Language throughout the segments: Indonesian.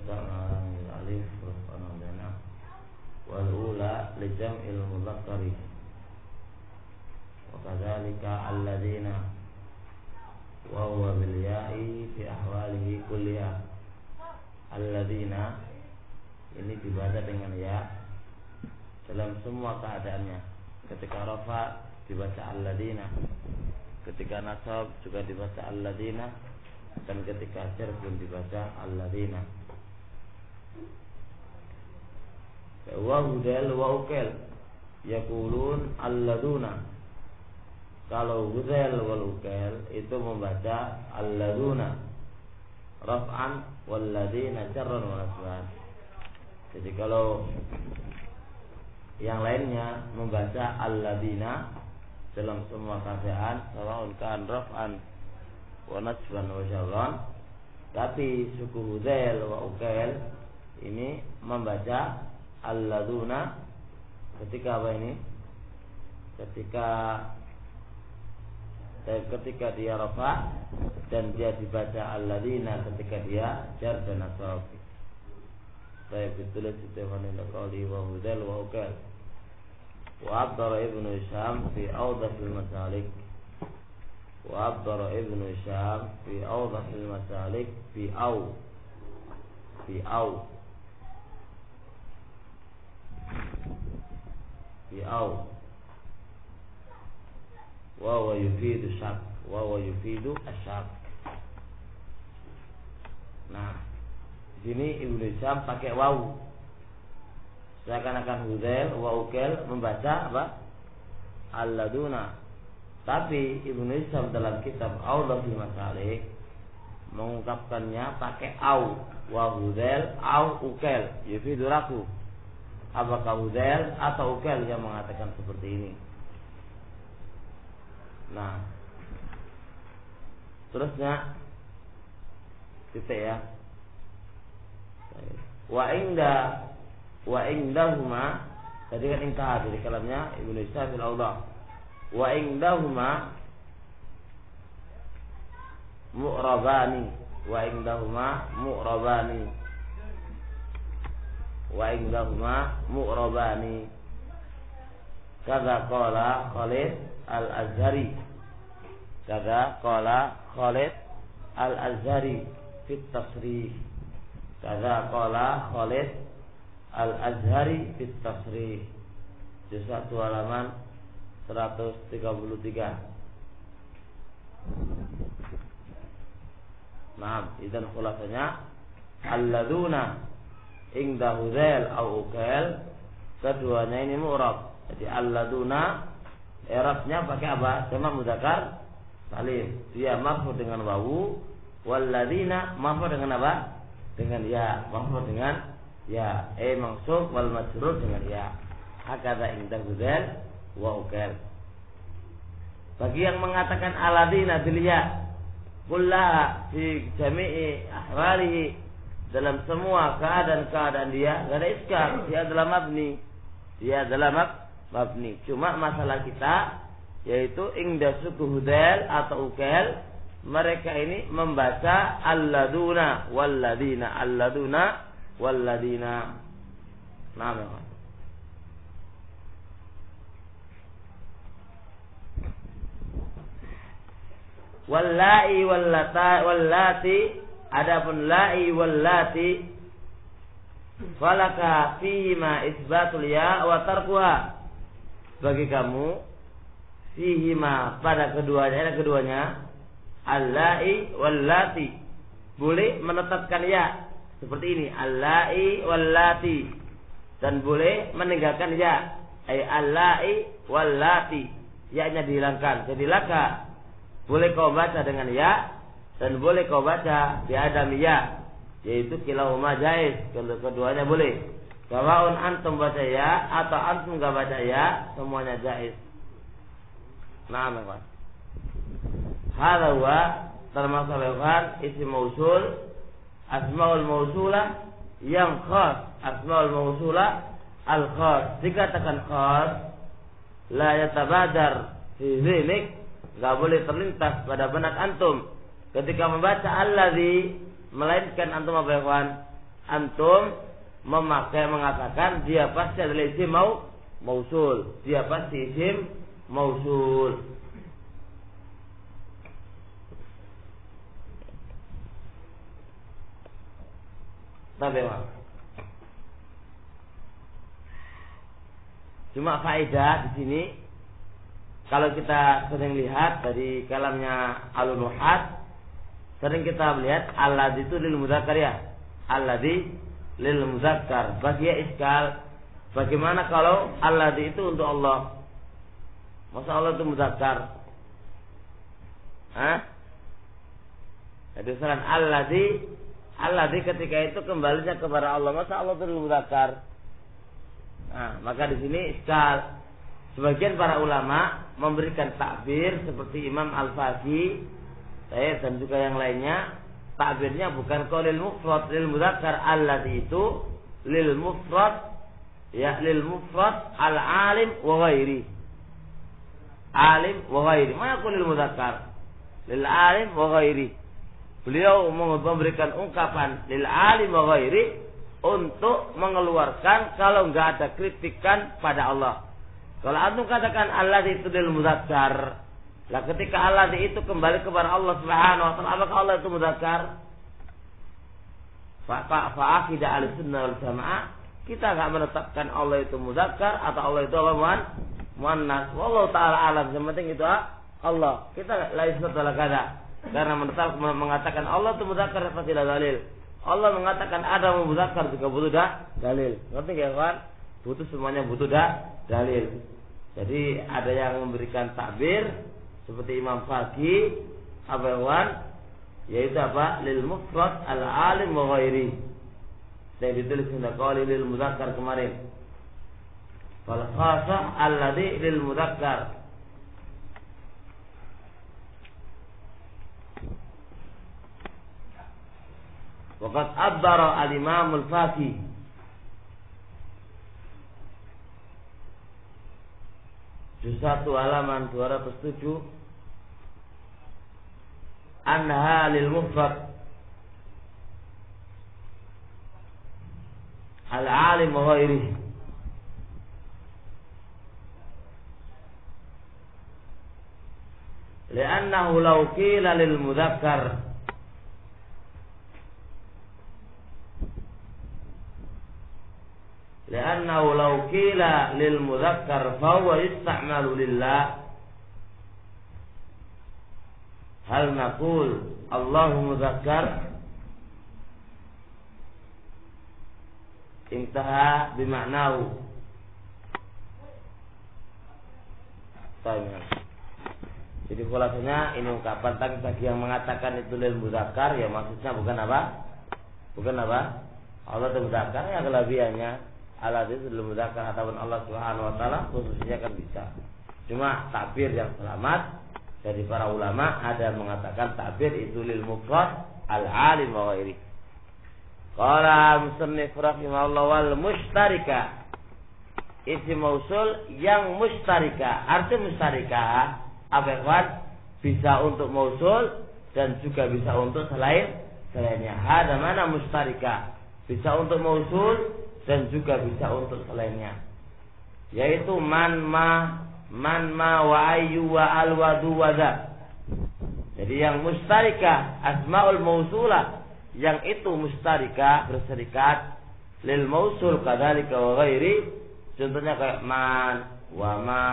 ta'al alif raf'an dana wal ula li jam'il mudzakkari wa kadzalika alladzina wa huwa bil ya'i fi ahwalihi kulliha. Alladzina ini dibaca dengan ya dalam semua keadaannya. Ketika rafa dibaca alladzina, ketika nasab juga dibaca alladzina, dan ketika jar pun dibaca alladzina. Wa hudal wa ukal yaqulun alladzuna. Kalau hudal wal ukal itu membaca alladzuna raf'an walladzina jarran wa nasban. Jadi kalau yang lainnya membaca alladzina dalam semua keadaan sawaun kan raf'an wa nasban wa jarran, tapi suku hudal wa ukal ini membaca alladzuna ketika apa ini? Ketika dia rafa, dan dia dibaca alladzina ketika dia jar dan nasab. Saya ditulis di depan qauli wa hudal wa ukal. Wa abdara ibnu Hisham fi awdahil masalik. Wa abdara ibnu Hisham fi awdahil masalik fi aw wa huwa yufidu syak, wa huwa yufidu asyak. Nah, di sini Ibnu Hisham pakai waw. Seakan-akan hudal wa ukal membaca apa? Alladzuna. Tapi Ibnu Hisham dalam kitab Awdahul Masalik mengungkapkannya pakai au, wa hudal au ukal yufidu raku. Apakah hudal atau ukal yang mengatakan seperti ini? Nah, terusnya titik ya. Wa indahuma tadi kan intah dari kalamnya Ibnu Hisham fil Awdah. Wa indahuma mu'rabani. Wa indahuma mu'rabani. Kadza qala Khalid al-Azhari. Kadza qala Khalid al-Azhari fit tasrih. Kadza qala Khalid al-Azhari fit tasrih. Juz 1 halaman 133. Nah, idzan khulasanya alladzuna inda hudal au ukal, keduanya ini mu'rab. Jadi alladzuna i'rabnya pakai apa? Jamak mudzakkar salim. Dia marfu dengan wawu, walladzina marfu dengan apa? Dengan ya, marfu dengan ya, mansub wal majrur dengan ya. Hakadha inda hudal wa ukal. Bagi yang mengatakan alladzina bil ya kullaha fi jami'i ahwalihi, dalam semua keadaan-keadaan dia enggak ada iskal, dia adalah mabni. Cuma masalah kita yaitu inda suku hudal atau ukal, mereka ini membaca alladzuna walladzina, alladzuna walladzina. Nah, wallahi wallati, adapun la'i wallati falaka fihima isbatul ya wa tarkuha. Bagi kamu fihima pada keduanya al-la'i wallati boleh menetapkan ya seperti ini, al-la'i wallati, dan boleh meninggalkan ya, ay al-la'i wallati, ya-nya dihilangkan. Jadi laka boleh kau baca dengan ya, dan boleh kau baca di adam ya, yaitu kilahuma jaiz, keduanya boleh. Sawaun antum baca ya atau antum enggak baca ya, semuanya jaiz. Nah, memang hadza wa termasuk lewat isim mausul, asmaul mausulah yang khas, asmaul mausulah al khas. Dikatakan khas, la yatabadar fi dzalik, enggak boleh terlintas pada benak antum ketika membaca allazi, melainkan antum apa ya kawan? antum mengatakan dia pasti adalah isim mausul. Dia pasti isim mausul. Tapi cuma faedah di sini, kalau kita sering lihat dari kalamnya Al-Nuhat, sering kita melihat alladzi itu lil mudzakkar ya. Alladzi lil mudzakkar. Bagi iskal, bagaimana kalau alladzi itu untuk Allah? Masa Allah itu mudzakkar? Jadi saran alladzi ketika itu kembalinya kepada Allah. Masa Allah itu lil mudzakkar? Maka di sini iskal. Sebagian para ulama memberikan takbir seperti Imam Al-Faqih dan juga yang lainnya, takbirnya bukan lil mufrad lil mudzakkar, alladzi itu lil mufrad ya, lil mufrad al alim wa ghairi. Alim wa ghairi. Ma yakun lil mudzakkar lil alim wa ghairi. Beliau memberikan ungkapan lil alim wa ghairi untuk mengeluarkan kalau enggak ada kritikan pada Allah. Kalau antum katakan alladzi itu lil mudzakkar, lah ketika alladzi itu kembali kepada Allah Subhanahu wa taala, apakah Allah itu mudzakkar? Fa'aqidah Ahlussunnah wal Jamaah, kita enggak menetapkan Allah itu mudzakkar atau Allah itu apa muannas. Wallahu taala alam, yang penting itu Allah. Kita la isbat wala kada. Karena mengatakan Allah itu mudzakkar pasti ada dalil. Allah mengatakan ada mudzakkar juga butuh dalil. Ngerti enggak, kawan? Butuh semuanya butuh dalil. Jadi ada yang memberikan takbir seperti Imam Faqih Abawan, yaitu apa? Lil mufrad al alim wa ghairi. Saya ditulis sudah qali lil mudzakkar kemarin. Fal khasah alladzi lil mudzakkar. Waqad abbara al-Imam al-Faqih juz 1 halaman 207 anha lil mufrad al-alim wa ghairihi, li'annahu law qila lil mudzakkar لأنه لو قيل للمذكر فهو يستعمل لله هل نقول الله مذكر؟ انتهى بمعناه. Jadi khulasanya ini ungkapan, tapi bagi yang mengatakan itu lil mudzakkar, ya maksudnya bukan apa? Allah itu mudzakkar, ya kelebihannya alladzi lil mudzakkar ataupun Allah Subhanahu wa taala khususnya kan bisa. Cuma takbir yang selamat dari para ulama ada yang mengatakan takbir itu lil mufrad al alim wa ghairi. Qala musannif rahimahullah wal mushtarika, isim mausul yang mustarika. Arti mustarika apa? Bisa untuk mausul dan juga bisa untuk selainnya. Ada mana mustarika? Bisa untuk mausul dan juga bisa untuk selainnya, yaitu man ma wa ayyu wa al wa du wa za. Jadi yang mustarika asmaul mausulah, yang itu mustarika berserikat lil mausul kadzalika wa ghairi. Contohnya kayak man wa ma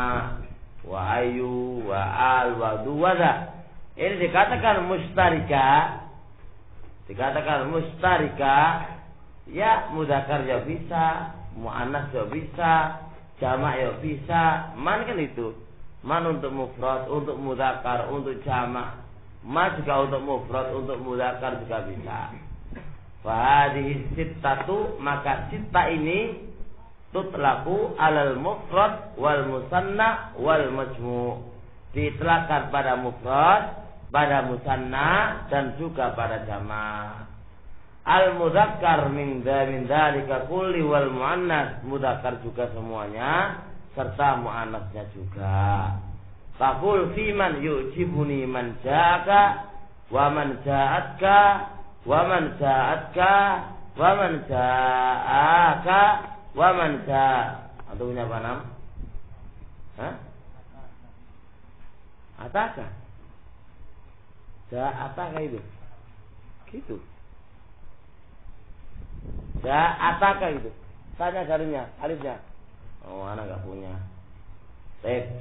wa ayyu wa al wa du wa za. Ini dikatakan mustarika. Ya mudzakkar ya bisa, muannas ya bisa, jamak ya bisa. Man kan itu. Man untuk mufrad, untuk mudzakkar, untuk jamak. Ma juga untuk mufrad, untuk mudzakkar juga bisa. Fa hadhihi sittatu, maka sittah ini tutlaqu alal mufrad wal musanna wal majmu'. Diitlaqkan pada mufrad, pada musanna dan juga pada jamak. Al-mudzakkar min dzalika kulli wal muannas, mudzakkar juga semuanya serta muannasnya juga. Faqul fi man yu'jibuni man ja'aka wa man ja'atka Wa man ja'aka wa man ja'a. Atau punya apa nam? Hah? Ataka. Ja'ataka itu. Gitu. Ja'ataka itu. Tanya garisnya, alifnya. Oh, anak enggak punya.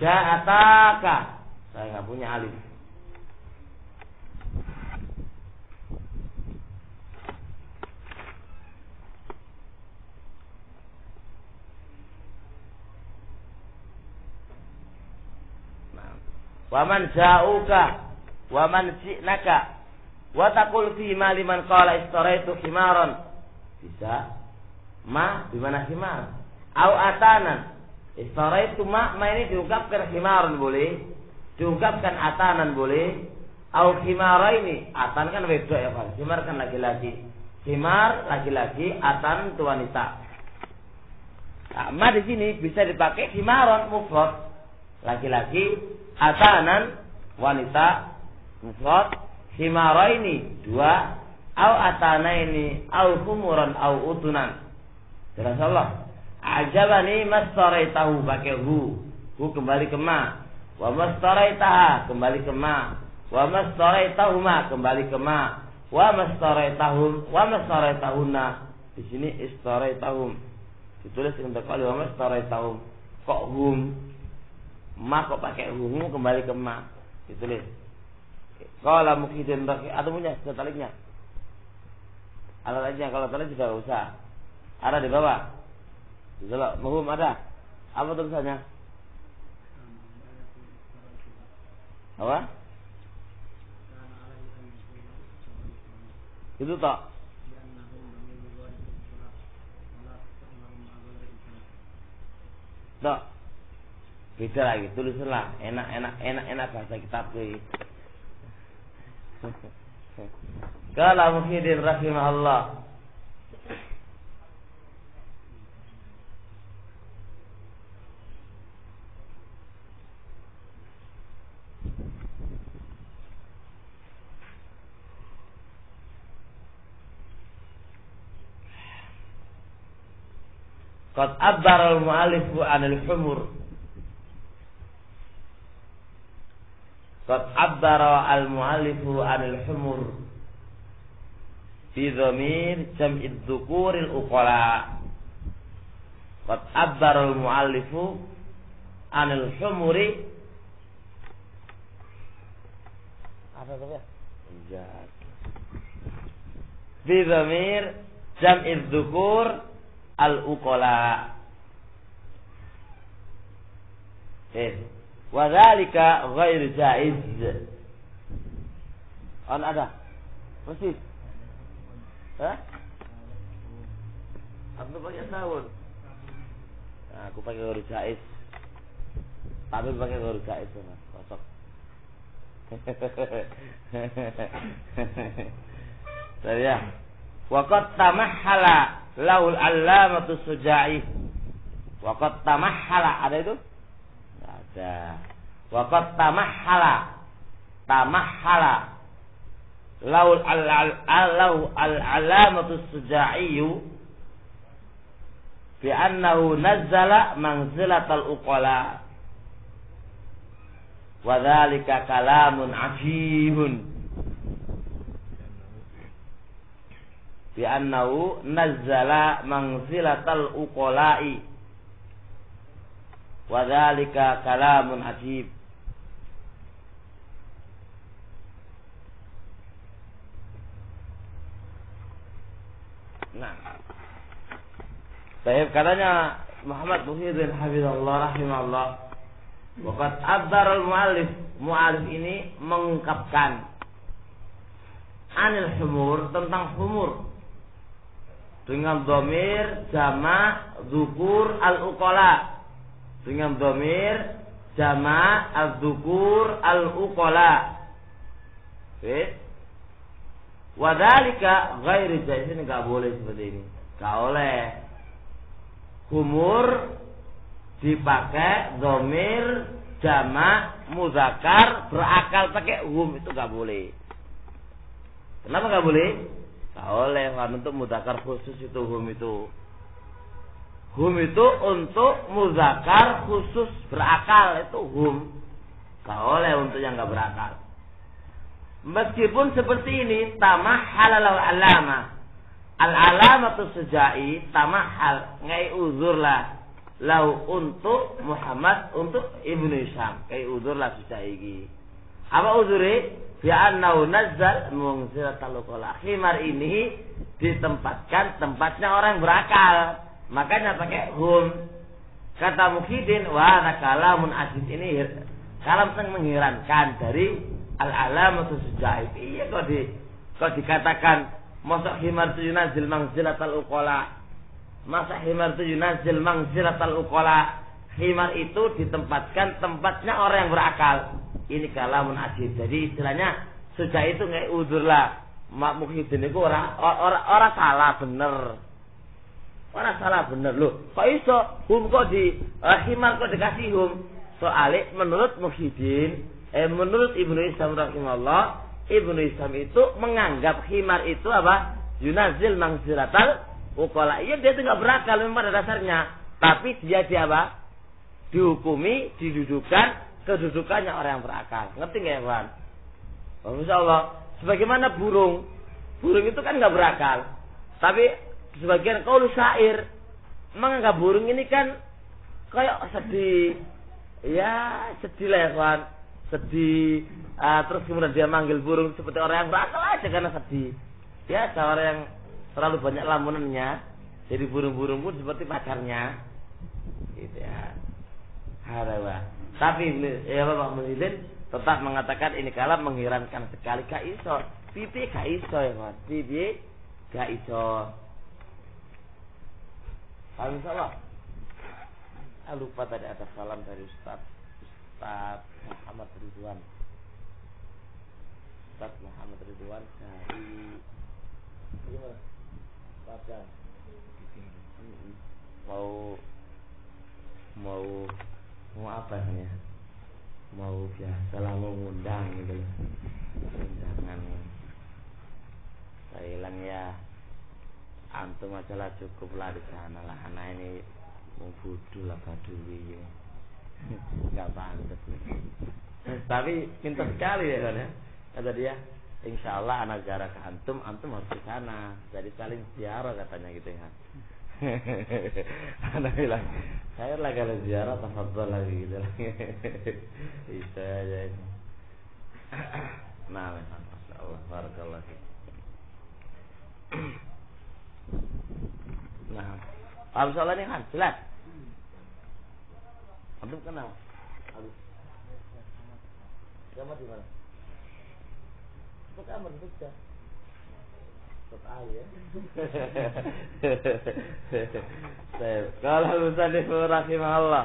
Ja'ataka. Saya enggak punya alif. Waman ja'uka waman ji'naka wa taqul fi ma liman qala istaraitu khimaran. Bisa ma di mana khimar au atanan. Istaraitu ma ini diungkapkan khimaran boleh, diungkapkan atanan boleh, au khimaraini. Atan kan beda ya Pak, khimar kan laki-laki, khimar laki-laki, atan itu wanita. Nah, ma di sini bisa dipakai khimaran mufrad laki-laki, atanan wanita mufrad, khimaraini dua, au atanaini au khumuran au utunan. Jelas Allah. Ajabani mastaraitahu pakai hu kembali ke ma, wa mastaraitaha kembali ke ma, wa mastaraitahuma kembali ke ma, wa mastaraitahum wa mastaraitahunna. Di sini istaraitahum ditulis untuk kali wa mastaraitahum. Kok hum ma kok pakai hum kembali ke ma ditulis. Kalau mukidin atau punya setaliknya. Alat aja kalau tadi juga usah. Ada di bawah. Di bawah hum ada. Apa tulisannya? Apa? Itu tak. Tak. Beda lagi, tulislah enak bahasa kitab tuh. Kalau Muhyiddin rahimahullah. Qad abbara al-mu'allifu 'anil humur. Qad abbara al-mu'allifu 'anil humur fi dhamir jam'i dzukuril uqala. Qad abbara al-mu'allifu 'anil humuri. Apa itu ya? Fi dhamir jam'i dzukur al-uqala. Wa dzalika ghairu jaiz. Ada? Persis. Hah? Aku pakai tahun. Nah, aku pakai ghairu jaiz. Tapi pakai ghairu jaiz Mas. Kosok. Saya. Wa qad tamahhala laul allamatu Suja'i. Wa qad tamahhala ada itu? Enggak ada. Wa qad tamahhala laul allamatu Suja'i bi annahu nazzala manzilatal uqala. Wa dzalika kalamun ajibun. Bi annahu nazzala manzilatal uqala'i. Wa dzalika kalamun ajib. Nah, Baik, katanya Muhammad Muhyiddin hafizallahu rahimahullah, waqad abbara al-muallif, muallif ini mengungkapkan anil humur, tentang humur dengan dhamir jama' dzukur al-uqala, dengan dhamir jama' az-dzukur al-uqala. Wa dzalika ghairu jaiz, ini enggak boleh seperti ini. Enggak boleh. Humur dipakai dhamir jama' muzakkar berakal pakai hum, itu enggak boleh. Kenapa enggak boleh? Gak oleh kan untuk mudzakkar khusus itu hum itu. Hum itu untuk mudzakkar khusus berakal itu hum. Gak oleh untuk yang gak berakal. Meskipun seperti ini tamahhal al-alama. Al-alamatu sejai tamahhal ngai uzur lah. Lau untuk Muhammad untuk Ibnu Hisham. Ngai uzur lah sejai iki. Apa uzure? Bi'annahu nazzal munziratal uqala. Himar ini ditempatkan tempatnya orang berakal. Makanya pakai hum. Kata Muhyiddin, wa kalamun aziz ini kalam yang mengherankan dari al-alamatu sejai. Iya kok dikatakan masa himar itu yunazil mangzilatal uqala. Masa himar itu yunazil mangzilatal uqala. Himar itu ditempatkan tempatnya orang yang berakal. Ini kalamun ajib. Jadi istilahnya sejak itu nggak udur lah. Mak Muhyiddin itu orang salah bener. Orang salah bener loh. Kok iso hum kok di himar kok dikasih hum? Soalnya menurut Muhyiddin, menurut Ibnu Hisham rahimahullah, Ibnu Hisham itu menganggap himar itu apa? Yunazil mangziratal uqala. Iya dia itu nggak berakal memang pada dasarnya. Tapi dia apa? Dihukumi, didudukan kedudukannya orang yang berakal. Ngerti nggak ya kawan? Masya Allah. Sebagaimana burung itu kan nggak berakal. Tapi sebagian qaul syair menganggap burung ini kan kayak sedih. Ya sedih lah ya kawan. Sedih. Terus kemudian dia manggil burung seperti orang yang berakal aja karena sedih. Ya orang yang terlalu banyak lamunannya. Jadi burung-burung pun seperti pacarnya. Gitu ya. Harawa. Tapi ya Bapak Muhyiddin tetap mengatakan ini kalam mengherankan sekali. Gak iso. Pipi gak iso ya kawan. Pipi gak iso. Alhamdulillah. Lupa tadi ada salam dari Ustaz Muhammad Ridwan. Ustaz Muhammad Ridwan dari Padang. Mau apa ya? Mau biasa lah mengundang gitu. Undangan. Saya bilang ya antum aja lah cukup lah di sana lah. Anak ini mau bodoh lah badui ya. Gak pantas. Tapi pintar sekali ya kan ya. Kata dia, insya Allah anak ziarah ke antum harus di sana. Jadi saling ziarah katanya gitu ya. Anak bilang, saya lah kalau ziarah tafadhol lagi gitu lah. Bisa aja ini. Nah, masya Allah, barakallah. Nah, paham soal ini kan jelas. Antum kenal? Habis. Kamu di mana? Itu kamar sudah. Tetap ya. Kalau musannif rahimahullah.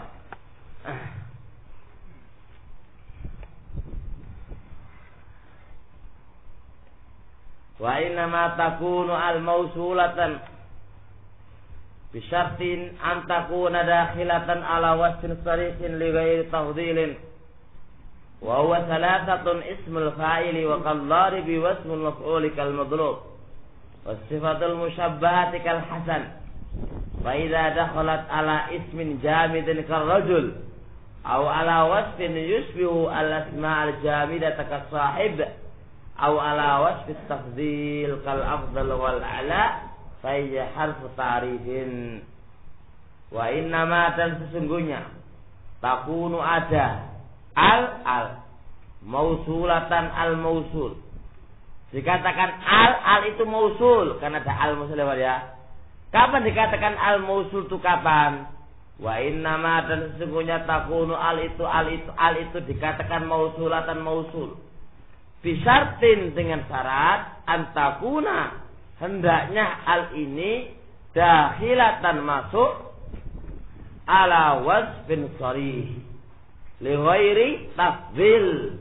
Wa inna ma takunu al-mausulatan bisyartin an takuna dakhilatan ala wasfin sarihin li ghairi tafdhilin wa huwa thalathatun ismul fa'ili wa qallaribi wasmul maf'uli kal madlub was sifatul musyabbahati kal hasan fa idza dakhalat ala ismin jamidin kal rajul aw ala wasfin yushbihu al asma' al jamidata kas sahib aw ala wasfi tafdhil kal afdal wal ala fa hiya harfu ta'rifin wa inna ma dan sesungguhnya takunu ada al mausulatan al mausul dikatakan al itu mausul karena ada al mausul ya. Kapan dikatakan al mausul itu kapan? Wa inna ma dan sesungguhnya takunu al itu dikatakan mausulatan mausul bisyartin dengan syarat antakuna hendaknya al ini dakhilatan masuk ala wasfin sharih li ghairi tafdhil.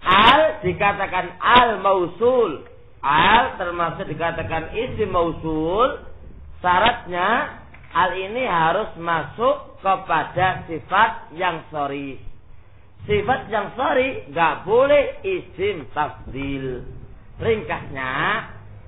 Al dikatakan al mausul, al termasuk dikatakan isim mausul, syaratnya al ini harus masuk kepada sifat yang sharih. Sifat yang sharih enggak boleh isim tafdhil. Ringkasnya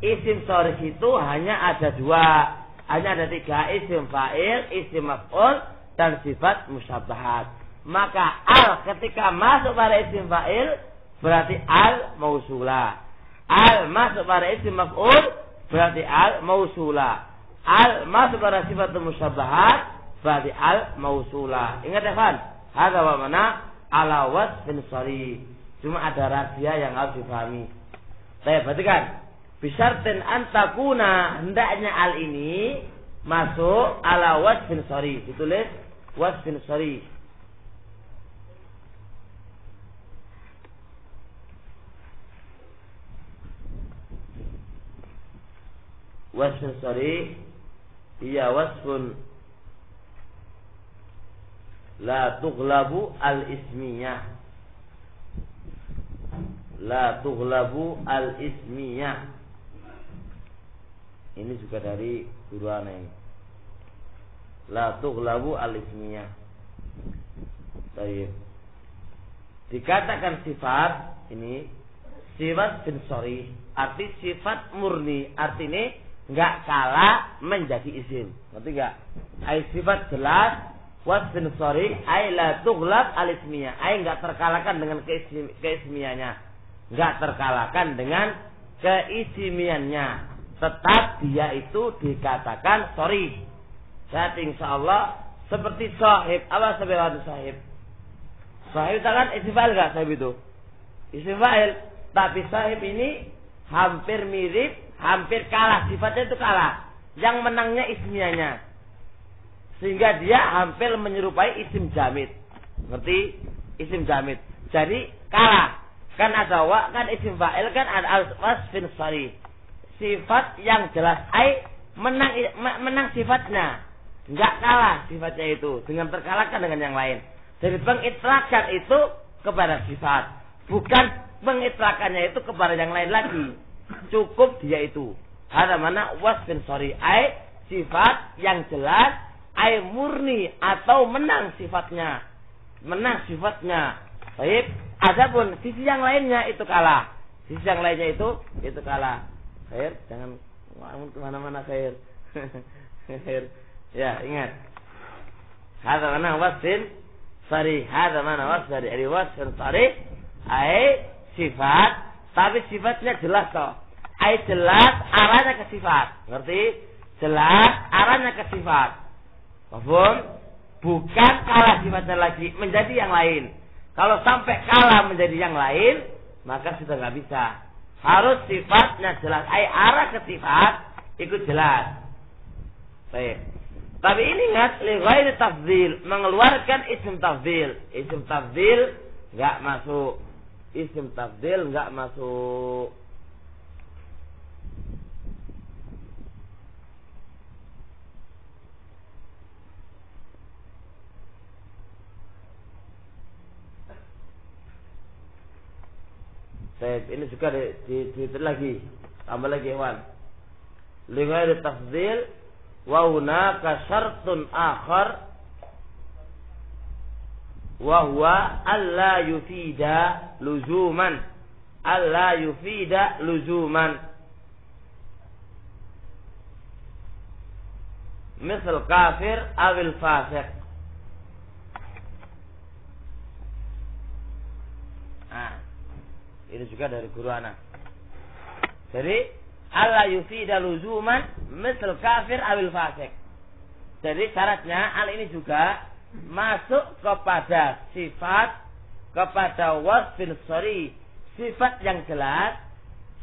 isim sharih itu hanya ada dua. Hanya ada tiga, isim fa'il, isim maf'ul, dan sifat musyabahat. Maka al ketika masuk pada isim fa'il berarti al mausulah. Al masuk pada isim maf'ul berarti al mausulah. Al masuk pada sifat musyabahat berarti al mausulah. Ingat ya kan? Ada apa mana? Ala wasfin sharih. Cuma ada rahasia yang harus dipahami. Saya perhatikan. Bisyartin antakuna, hendaknya al ini masuk ala wasfin sharih. Ditulis wasfin sharih. Wasfin sharih iya wasfun la tughlabu al ismiyah. La tughlabu al ismiyah. Ini juga dari guru ana ini. La tughlabu al ismiyah. Baik. Dikatakan sifat ini sifat bin sharih, arti sifat murni, artinya enggak kalah menjadi isim. Ngerti enggak? Ai sifat jelas wasfin sharih ai la tughlab al ismiyah. Ai enggak terkalahkan dengan keismiannya. Enggak terkalahkan dengan keisimiannya. Tetap dia itu dikatakan sharih. Jadi insyaallah seperti sahib. Apa sebenarnya sahib? Sahib kan isim fa'il enggak sahib itu? Isim fa'il. Tapi sahib ini hampir mirip, hampir kalah. Sifatnya itu kalah. Yang menangnya ismianya. Sehingga dia hampir menyerupai isim jamid. Ngerti? Isim jamid. Jadi kalah. Kan ada wa, kan isim fa'il, kan ada wasfin sharih. Sifat yang jelas menang sifatnya. Enggak kalah sifatnya itu dengan terkalahkan dengan yang lain. Jadi pengitlakan itu kepada sifat, bukan pengitlakannya itu kepada yang lain lagi. Cukup dia itu. Ada mana wasfin sharih sifat yang jelas murni atau menang sifatnya. Menang sifatnya. Baik, adapun sisi yang lainnya itu kalah. Sisi yang lainnya itu kalah. Khair, jangan kemana-mana khair. Khair. Ya, ingat. Hada mana wasfin sharih. Hada mana wasfin sharih. Ini wasfin sharih sifat, tapi sifatnya jelas toh. Jelas arahnya ke sifat. Ngerti? Jelas arahnya ke sifat. Paham? Bukan kalah sifatnya lagi menjadi yang lain. Kalau sampai kalah menjadi yang lain, maka sudah nggak bisa. Harus sifatnya jelas. Arah ke sifat ikut jelas. Baik. Tapi ini ingat, li ghairi tafdhil, mengeluarkan isim tafdhil. Isim tafdhil enggak masuk. Isim tafdhil enggak masuk. Baik, ini juga di lagi. Tambah lagi hewan. Li ghairi tafdhil wa hunaka syartun akhar wa huwa alla yufida luzuman. Alla yufida luzuman. Misal kafir awil fasik. Ini juga dari guru anak. Jadi alla yufida luzuman misal kafir awil fasik. Jadi syaratnya al ini juga masuk kepada sifat, kepada wasfin sharih, sifat yang jelas.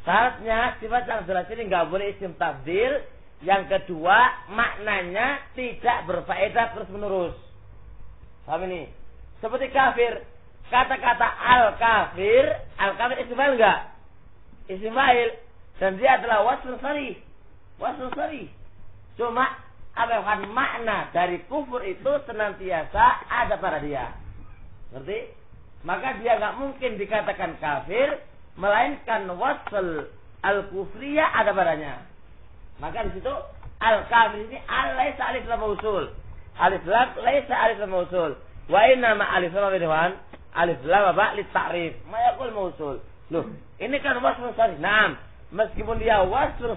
Syaratnya sifat yang jelas ini enggak boleh isim tafdhil. Yang kedua, maknanya tidak berfaedah terus menerus. Paham ini? Seperti kafir. Kata-kata al-kafir isim fa'il enggak? Isim fa'il. Dan dia adalah wasfun sharih. Wasfun sharih. Cuma apakah makna dari kufur itu senantiasa ada pada dia. Ngerti? Maka dia enggak mungkin dikatakan kafir melainkan wasl al-kufriyah ada padanya. Maka di situ al-kafir ini laisa alif lam mausul. Alif lam laisa alif lam mausul. Wa inna ma alif lam bidwan alif lam apa li ta'rif. Ma yaqul mausul. Loh, ini kan wasfun sharih. Naam. meskipun dia wasfun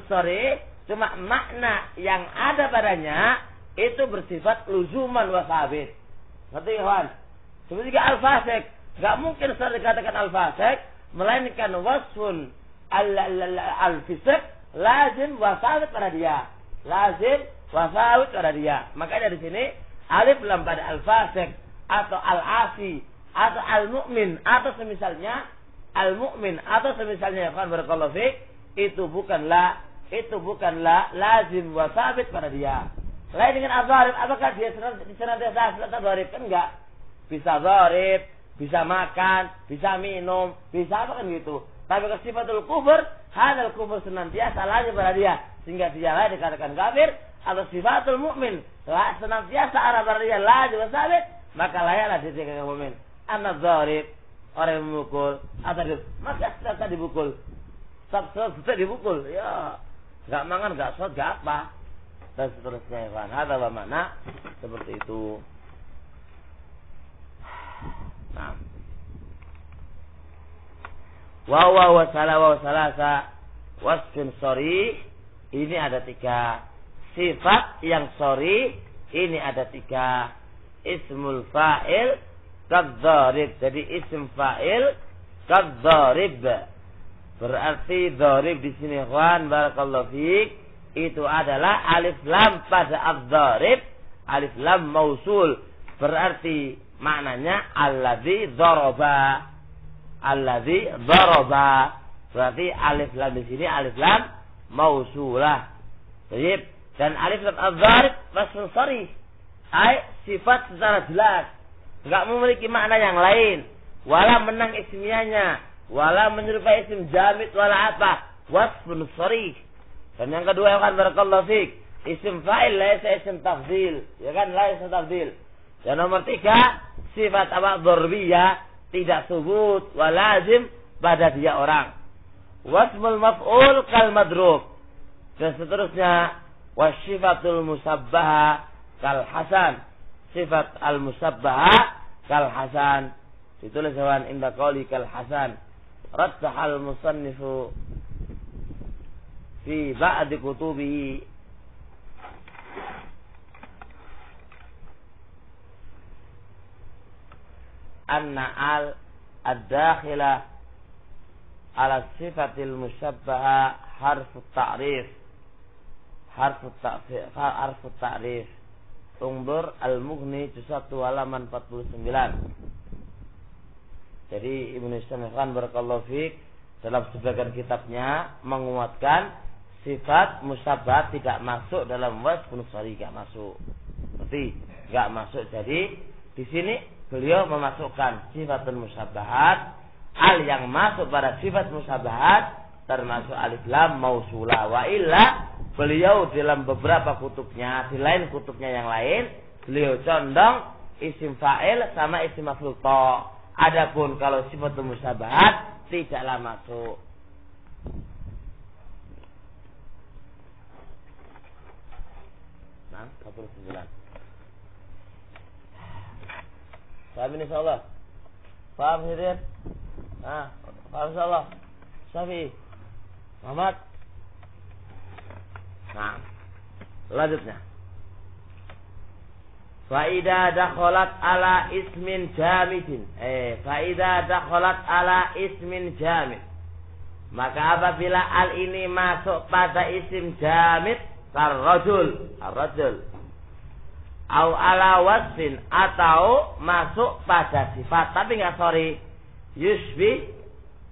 sharih, cuma makna yang ada padanya itu bersifat luzuman wa sabit. Ngerti kawan? Seperti al-fasik, enggak mungkin sharih dikatakan al-fasik melainkan wasfun al-fisik lazim wa sabit pada dia. Lazim wa sabit pada dia. Makanya dari sini alif lam pada al-fasik atau al-asi atau al-mu'min atau semisalnya al-mu'min atau semisalnya ya kan barakallahu fiik, itu bukanlah lazim wa sabit pada dia. Lain dengan az-zarib, apakah dia senantiasa dzarib? Kan enggak. Bisa dzarib, bisa makan, bisa minum, bisa apa kan gitu. Tapi ke sifatul kufur, hadal kufur senantiasa lazim pada dia, sehingga dia lain dikatakan kafir. Atau sifatul mukmin, senantiasa arah pada dia lazim wa sabit, maka layaklah dia dikatakan mukmin. Anak dzarib, orang yang memukul, atau maka senantiasa dibukul. Setiap dibukul, ya enggak mangan, enggak sholat, enggak apa. Dan seterusnya kan ada makna seperti itu. Nah, wa salasa wasfin sharih, ini ada 3 sifat yang sharih, ini ada 3 ismul fa'il kadzarib. Jadi ism fa'il kadzarib berarti dzarib di sini ikhwan barakallahu fiik itu adalah alif lam pada adzarib, alif lam mausul, berarti maknanya alladzi dzaraba, berarti alif lam di sini alif lam mausulah. Baik, dan alif lam adzarib wasfun sharih, sifat secara jelas, enggak memiliki makna yang lain, wala menang ismiyanya, wala menyerupai isim jamid, wala apa, wasfun sharih. Dan yang kedua ya kan barakallahu fiik, isim fa'il laisa isim tafdhil, ya kan laisa tafdhil. Yang nomor 3, sifat apa dzarbiyah tidak subut wa lazim pada dia orang. Wasmul maf'ul kal madrub. Dan seterusnya wasyifatul musabbaha kal hasan. Sifat al musabbaha kal hasan. Ditulis hewan inda qauli kal hasan. Rattahal musannifu fi ba'di kutubihi anna ad-dakhilah ala sifatil musabbaha harfu ta'rif. Undur al-Mughni juz 1 halaman 49. Jadi Ibnu Hisam barakallahu fiik dalam sebagian kitabnya menguatkan sifat musyabbah tidak masuk dalam wasfun sharih, enggak masuk. Berarti enggak masuk. Jadi di sini beliau memasukkan sifatul musabbahat, al yang masuk pada sifat musabbahat termasuk alif lam mausulah. Wa illa beliau dalam beberapa kutubnya, di lain kutubnya yang lain, beliau condong isim fa'il sama isim maf'ul ta. Adapun kalau sifatul musabbahat tidaklah masuk. Nah, 49. Paham ini insyaallah? Paham Hidayat? Nah, paham insyaallah? Syafi'i Muhammad. Nah, lanjutnya. Faida dakhalat ala ismin jamidin. Faida dakhalat ala ismin jamid. Maka apabila al ini masuk pada isim jamid, ar-rajul. Au ala wasfin, atau masuk pada sifat tapi enggak sorry. Yushbi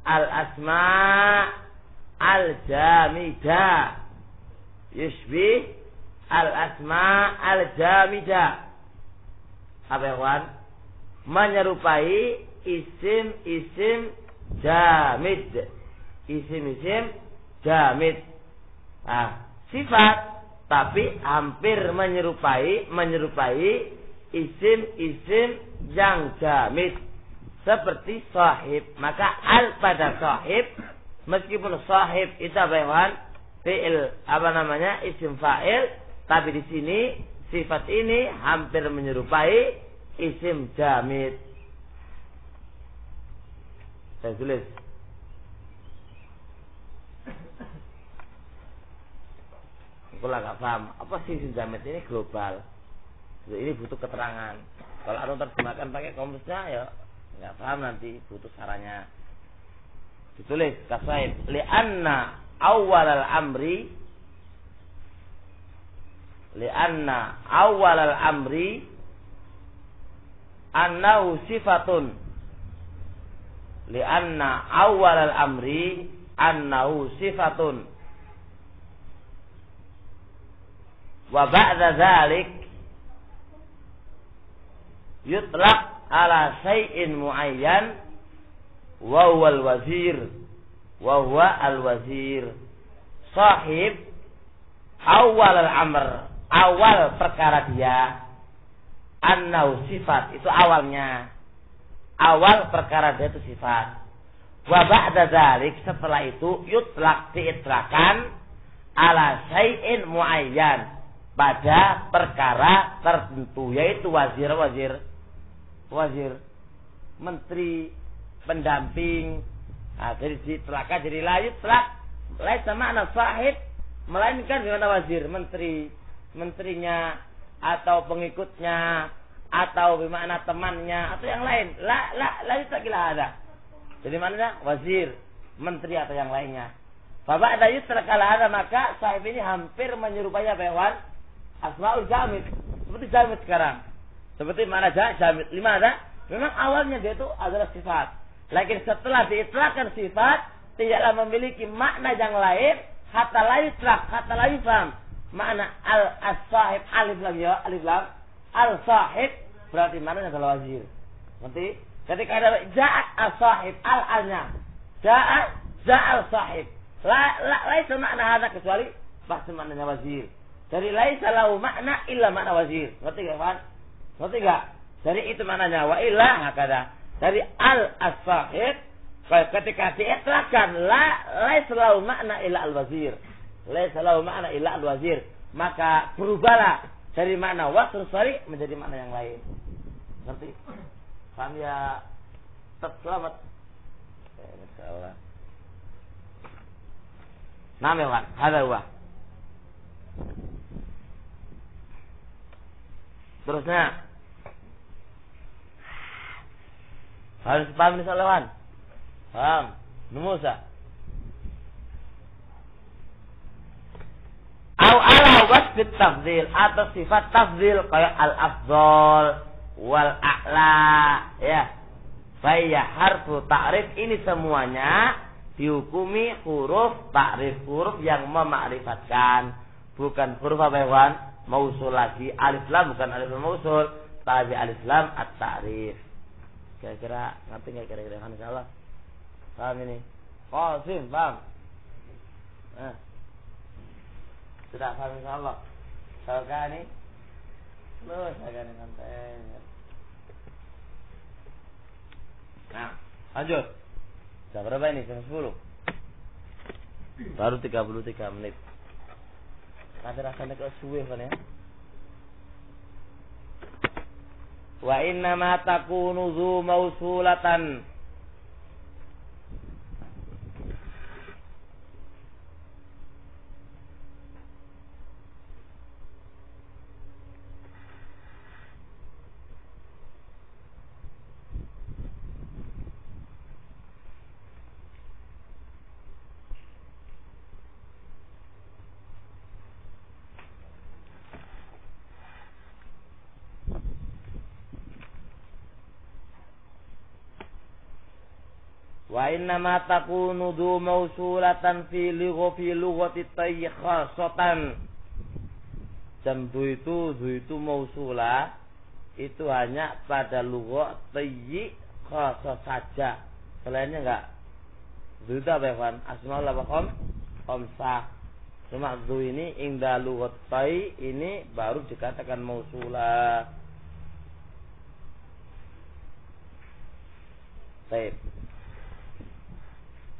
al-asma al-jamida. Yushbi al-asma al-jamida. Apa ya kawan? Menyerupai isim-isim jamid. Isim-isim jamid. Nah, sifat tapi hampir menyerupai isim-isim yang jamid seperti sahib. Maka al pada sahib, meskipun sahib itu apa ya kawan? Fi'il isim fa'il, tapi di sini sifat ini hampir menyerupai isim jamid. Saya tulis Sekolah nggak paham apa sih jamit ini global. Ini butuh keterangan. Kalau antum terjemahkan pakai kamusnya ya nggak paham nanti, butuh caranya. Ditulis kasaib li'anna awwalal amri annahu sifatun wa ba'da dzalik yutlaq ala syai'in muayyan wa huwa al-wazir sahib awal al-amr, awal perkara dia annahu sifat, itu awalnya, awal perkara dia itu sifat. Wa ba'da dzalik, setelah itu yutlaq, diitlaqkan ala syai'in muayyan, pada perkara tertentu, yaitu wazir, menteri, pendamping. Nah, jadi ditlaqkan, jadi la yutlaq laisa makna sahib, melainkan gimana wazir, menterinya atau pengikutnya atau bagaimana temannya atau yang lain. La yutlaqila ada. Jadi maknanya wazir, menteri atau yang lainnya. Fa ba'da yutlaqala ada, maka sahib ini hampir menyerupai hewan asmaul jamid, seperti jamid sekarang. Seperti mana jamid? Limana? Memang awalnya dia itu adalah sifat. Lakin setelah diitlaqkan sifat, tidaklah memiliki makna yang lain, hatta la yufham. Makna al-sahib, alif lam, al-sahib berarti maknanya adalah wazir. Nanti ketika ada ja'a al-sahib, al-alnya ja'a al-sahib, laisa makna hada kecuali pasti maknanya wazir. Dari laisa lahu makna illa makna wazir. Ngerti enggak, Pak? Ngerti enggak? Dari itu maknanya wa illa hakada. Dari al-sahib ketika diitlaqkan laisa lahu makna illa al-wazir. Laisa lahu makna illa al-wazir. Maka berubahlah dari makna wasl sari menjadi makna yang lain. Ngerti? Paham ya? Tetap selamat. Insyaallah. Nama Pak, ada Pak. Terusnya harus paham ini salawan. Paham? Musa. Au ala wasfit tafdhil, atau sifat tafdhil kayak al-afdhal wal a'la, ya. Faya harfu ta'rif, ini semuanya dihukumi huruf ta'rif, huruf yang mema'rifatkan, bukan huruf apa ya, mausul lagi. Alif lam bukan alif lam mausul, tapi alif lam at-ta'rif. Kira-kira ngerti enggak kira-kira? Insyaallah. Paham ini? Qasim, paham? Sudah paham insyaallah. Salkani. Terus akan santai. Nah, lanjut. Jam berapa ini? Jam 10. Baru 33 menit. Ada rasanya kok suwe kan ya? Wa inna ma takunu zu mausulatan. Wa inna ma takunu dhu mausulatan fi lughati tayyi khasatan. Dan dhu itu mausulah itu hanya pada lughat tayyi khasah saja. Selainnya enggak. Dhu itu apa ya, Fan? Asmaul apa khamsah. Cuma dhu ini inda lughat tayyi ini baru dikatakan mausulah. Baik.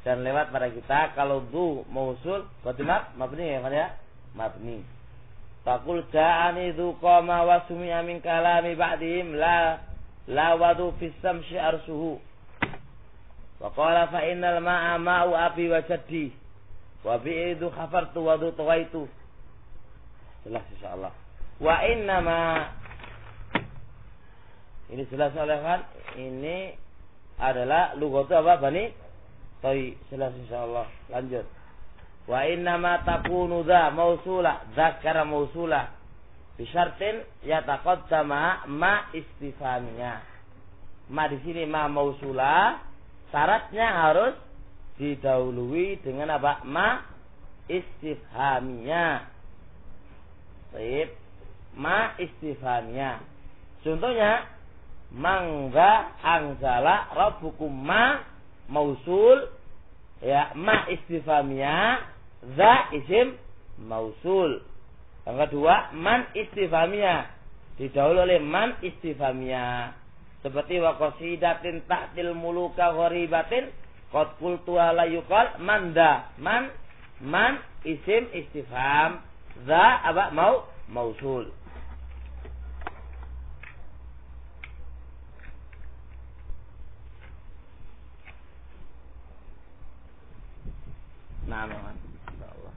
Dan lewat pada kita kalau dhu mausul berarti mabni ya, mabni. Faqul ja'ani dhu qama wa sumi'a min kalami ba'dihim la wadu fis samsi arsuhu. Wa qala fa innal ma'a ma'u abi wa jaddi wa bi'idhu khafartu wa dhu tawaitu. Jelas insyaallah. Wa innama ini jelas kan? Ini adalah lugatu apa Bani? Toi jelas insyaallah. Lanjut. Wa innama takunu dza mausulah, dzakara mausulah bi syartin yataqaddama ma istifhamnya. Ma di sini ma mausulah, syaratnya harus didahului dengan apa? Ma istifhamnya. Baik. Ma istifhamnya. Contohnya mangga anzala rabbukum ma mausul ya ma istifhamnya za isim mausul. Yang kedua man istifhamiyah didahului oleh man istifhamiyah. Seperti wa qasidatin ta'til muluka gharibatin qad qultu la yuqal manda man isim istifham za apa mausul. Nah, insyaallah.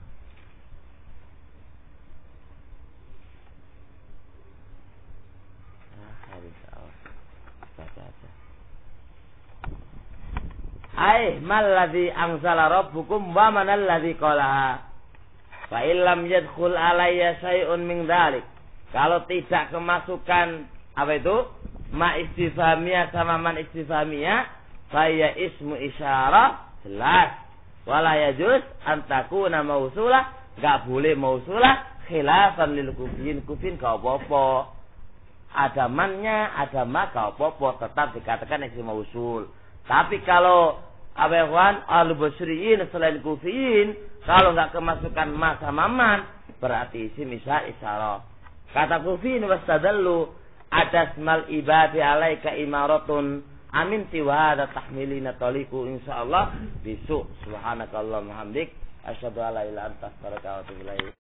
Ai mal ladzi anzala rabbukum wa man alladzi qala fa illam yadkhul alayya syai'un min dzalik. Kalau tidak kemasukan apa itu ma istifhamiyah sama man istifhamiyah fa ya ismu isyarah jelas wala yajuz an takuna mausulah, enggak boleh mausulah khilafan lil kufin ka apa-apa. Ada mannya, ada ma ka apa-apa, tetap dikatakan isim mausul. Tapi kalau abawan al-basriyin selain kufiyin, kalau enggak kemasukan ma sama man, berarti isim isyarah. Kata kufiyin wastadallu adasmal ibadi alaika imaratun amin tiwa ada tahmilina taliku insyaallah besok subhanakallahumma hamdik asyhadu alla ilaha illa anta astaghfiruka wa atubu ilaik.